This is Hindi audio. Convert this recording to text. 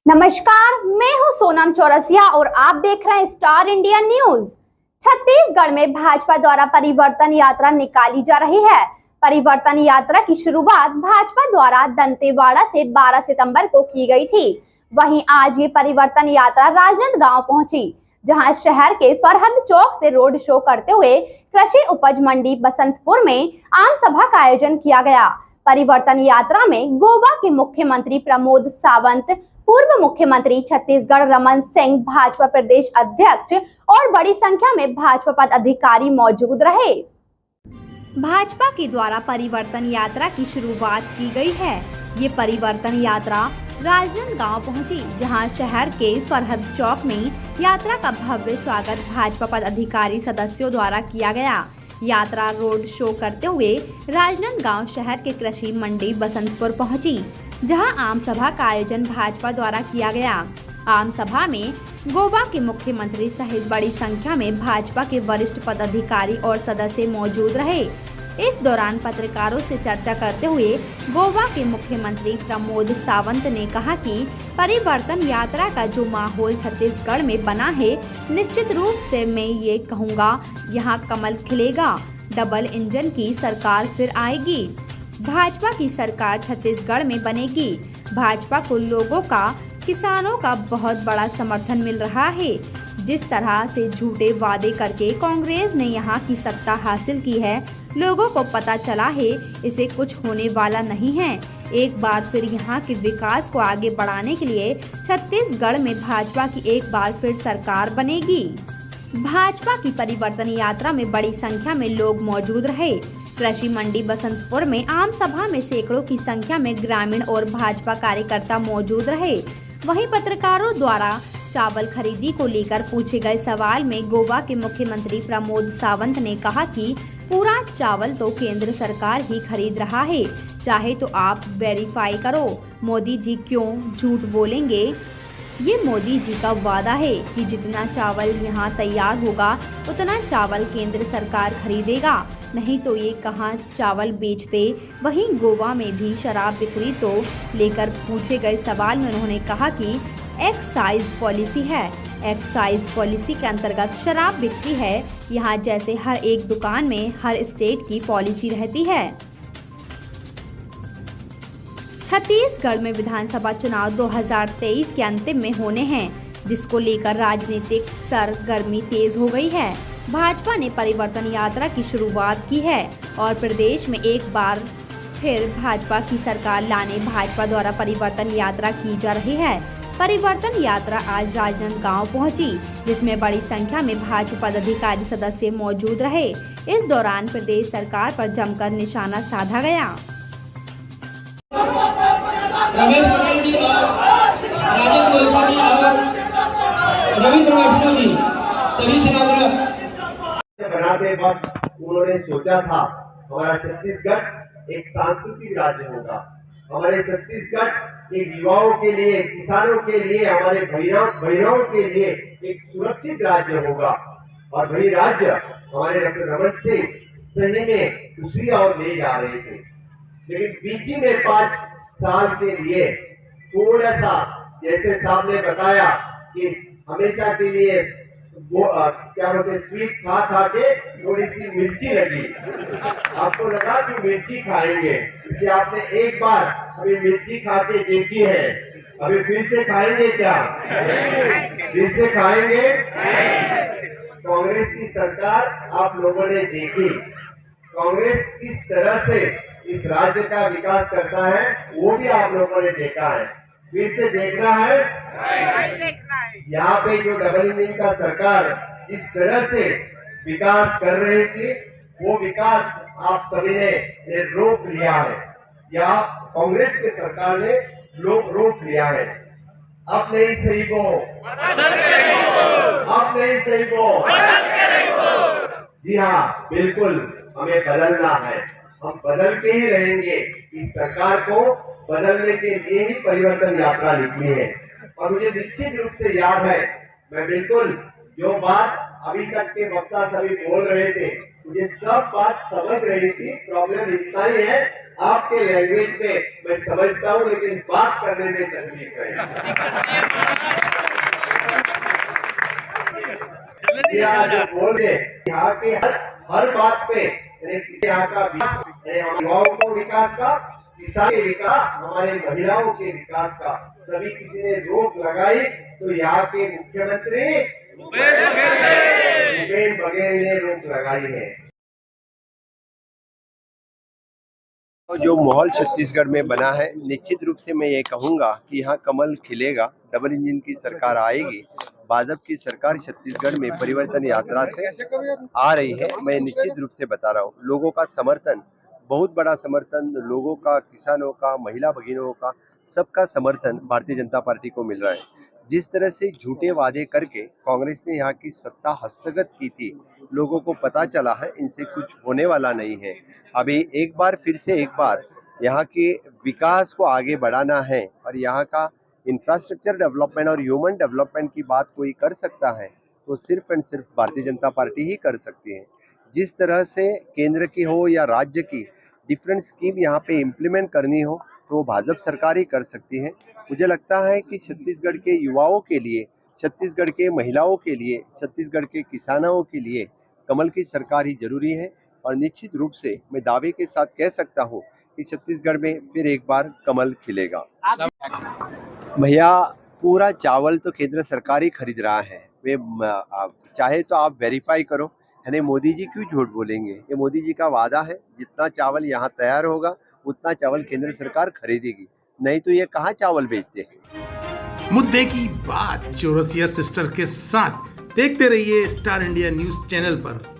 नमस्कार, मैं हूं सोनम चौरसिया और आप देख रहे हैं स्टार इंडिया न्यूज। छत्तीसगढ़ में भाजपा द्वारा परिवर्तन यात्रा निकाली जा रही है। परिवर्तन यात्रा की शुरुआत भाजपा द्वारा दंतेवाड़ा से 12 सितंबर को की गई थी। वहीं आज ये परिवर्तन यात्रा राजनांदगांव पहुंची, जहां शहर के फरहद चौक से रोड शो करते हुए कृषि उपज मंडी बसंतपुर में आम सभा का आयोजन किया गया। परिवर्तन यात्रा में गोवा के मुख्यमंत्री प्रमोद सावंत, पूर्व मुख्यमंत्री छत्तीसगढ़ रमन सिंह, भाजपा प्रदेश अध्यक्ष और बड़ी संख्या में भाजपा पदाधिकारी मौजूद रहे। भाजपा के द्वारा परिवर्तन यात्रा की शुरुआत की गई है। ये परिवर्तन यात्रा राजनांदगांव पहुंची, जहां शहर के फरहद चौक में यात्रा का भव्य स्वागत भाजपा पदाधिकारी सदस्यों द्वारा किया गया। यात्रा रोड शो करते हुए राजनांदगांव शहर के कृषि मंडी बसंतपुर पहुंची, जहां आम सभा का आयोजन भाजपा द्वारा किया गया। आम सभा में गोवा के मुख्यमंत्री सहित बड़ी संख्या में भाजपा के वरिष्ठ पदाधिकारी और सदस्य मौजूद रहे। इस दौरान पत्रकारों से चर्चा करते हुए गोवा के मुख्यमंत्री प्रमोद सावंत ने कहा कि परिवर्तन यात्रा का जो माहौल छत्तीसगढ़ में बना है, निश्चित रूप से मैं ये कहूँगा, यहाँ कमल खिलेगा। डबल इंजन की सरकार फिर आएगी। भाजपा की सरकार छत्तीसगढ़ में बनेगी। भाजपा को लोगों का, किसानों का बहुत बड़ा समर्थन मिल रहा है। जिस तरह से झूठे वादे करके कांग्रेस ने यहाँ की सत्ता हासिल की है, लोगों को पता चला है इसे कुछ होने वाला नहीं है। एक बार फिर यहाँ के विकास को आगे बढ़ाने के लिए छत्तीसगढ़ में भाजपा की एक बार फिर सरकार बनेगी। भाजपा की परिवर्तन यात्रा में बड़ी संख्या में लोग मौजूद रहे। कृषि मंडी बसंतपुर में आम सभा में सैकड़ों की संख्या में ग्रामीण और भाजपा कार्यकर्ता मौजूद रहे। वहीं पत्रकारों द्वारा चावल खरीदी को लेकर पूछे गए सवाल में गोवा के मुख्यमंत्री प्रमोद सावंत ने कहा कि पूरा चावल तो केंद्र सरकार ही खरीद रहा है, चाहे तो आप वेरीफाई करो। मोदी जी क्यों झूठ बोलेंगे? ये मोदी जी का वादा है कि जितना चावल यहाँ तैयार होगा उतना चावल केंद्र सरकार खरीदेगा, नहीं तो ये कहाँ चावल बेचते। वहीं गोवा में भी शराब बिक्री तो लेकर पूछे गए सवाल में उन्होंने कहा कि एक्साइज पॉलिसी है। एक्साइज पॉलिसी के अंतर्गत शराब बिक्री है। यहाँ जैसे हर एक दुकान में हर स्टेट की पॉलिसी रहती है। छत्तीसगढ़ में विधानसभा चुनाव 2023 के अंतिम में होने हैं, जिसको लेकर राजनीतिक सरगर्मी तेज हो गई है। भाजपा ने परिवर्तन यात्रा की शुरुआत की है और प्रदेश में एक बार फिर भाजपा की सरकार लाने भाजपा द्वारा परिवर्तन यात्रा की जा रही है। परिवर्तन यात्रा आज राजनांदगांव पहुंची, जिसमें बड़ी संख्या में भाजपा पदाधिकारी सदस्य मौजूद रहे। इस दौरान प्रदेश सरकार पर जमकर निशाना साधा गया। रमेश पटेल जी और राजेंद्र गोलछा जी और रविंद्र वैष्णव जी सभी से बनाते वक्त उन्होंने सोचा था हमारा छत्तीसगढ़ एक सांस्कृतिक राज्य होगा। हमारे छत्तीसगढ़ एक युवाओं के लिए, किसानों के लिए, हमारे बहनों के लिए एक सुरक्षित राज्य होगा। और वही राज्य हमारे डॉक्टर रमन सिंह सही में दूसरी ओर ले जा रहे थे, लेकिन बीच में 5 साल के लिए थोड़ा सा, जैसे साहब ने बताया कि हमेशा के लिए वो क्या बोलते, स्वीट खा खा के थोड़ी सी मिर्ची लगी। आपको लगा कि मिर्ची खाएंगे, क्योंकि आपने एक बार अभी मिर्ची खा के देखी है। अभी फिर से खाएंगे क्या? फिर से खाएंगे? कांग्रेस की सरकार आप लोगों ने देखी, कांग्रेस किस तरह से इस राज्य का विकास करता है वो भी आप लोगों ने देखा है। फिर से देखना है। यहाँ पे जो डबल इंजन का सरकार जिस तरह से विकास कर रही थी, वो विकास आप सभी ने रोक लिया है, या कांग्रेस की सरकार ने रोक लिया है। अब नहीं सही को, अब नहीं सही को। जी हाँ, बिल्कुल हमें बदलना है। हम बदल के ही रहेंगे। इस सरकार को बदलने के लिए ही परिवर्तन यात्रा निकली है। और मुझे निश्चित रूप से याद है, मैं बिल्कुल जो बात अभी तक के वक्ता सभी बोल रहे थे, मुझे सब बात समझ रही थी। प्रॉब्लम इतना ही है, आपके लैंग्वेज में मैं समझता हूँ, लेकिन बात करने में तकलीफ है। जो बोल रहे यहाँ के हर बात पे यहाँ का युवाओं को विकास का, किसान के विकास, हमारे महिलाओं के विकास का सभी किसी ने रोक लगाई तो यहाँ के मुख्यमंत्री भूपेश बघेल ने रोक लगाई है। जो माहौल छत्तीसगढ़ में बना है, निश्चित रूप से मैं ये कहूँगा कि यहाँ कमल खिलेगा। डबल इंजन की सरकार आएगी। भाजपा की सरकार छत्तीसगढ़ में परिवर्तन यात्रा से आ रही है। मैं निश्चित रूप से बता रहा हूँ, लोगों का समर्थन, बहुत बड़ा समर्थन लोगों का, किसानों का, महिला भगिनों का, सबका समर्थन भारतीय जनता पार्टी को मिल रहा है। जिस तरह से झूठे वादे करके कांग्रेस ने यहाँ की सत्ता हस्तगत की थी, लोगों को पता चला है इनसे कुछ होने वाला नहीं है। अभी एक बार यहाँ के विकास को आगे बढ़ाना है और यहाँ का इंफ्रास्ट्रक्चर डेवलपमेंट और ह्यूमन डेवलपमेंट की बात कोई कर सकता है तो सिर्फ एंड सिर्फ भारतीय जनता पार्टी ही कर सकती है। जिस तरह से केंद्र की हो या राज्य की डिफरेंट स्कीम यहाँ पे इम्प्लीमेंट करनी हो तो भाजपा सरकार ही कर सकती है। मुझे लगता है कि छत्तीसगढ़ के युवाओं के लिए, छत्तीसगढ़ के महिलाओं के लिए, छत्तीसगढ़ के किसानों के लिए कमल की सरकार ही जरूरी है। और निश्चित रूप से मैं दावे के साथ कह सकता हूँ कि छत्तीसगढ़ में फिर एक बार कमल खिलेगा। भैया, पूरा चावल तो केंद्र सरकार ही खरीद रहा है। वे चाहे तो आप वेरीफाई करो, यानी मोदी जी क्यों झूठ बोलेंगे? ये मोदी जी का वादा है, जितना चावल यहाँ तैयार होगा उतना चावल केंद्र सरकार खरीदेगी, नहीं तो ये कहाँ चावल बेचते हैं। मुद्दे की बात चौरसिया सिस्टर के साथ देखते रहिए स्टार इंडिया न्यूज चैनल पर।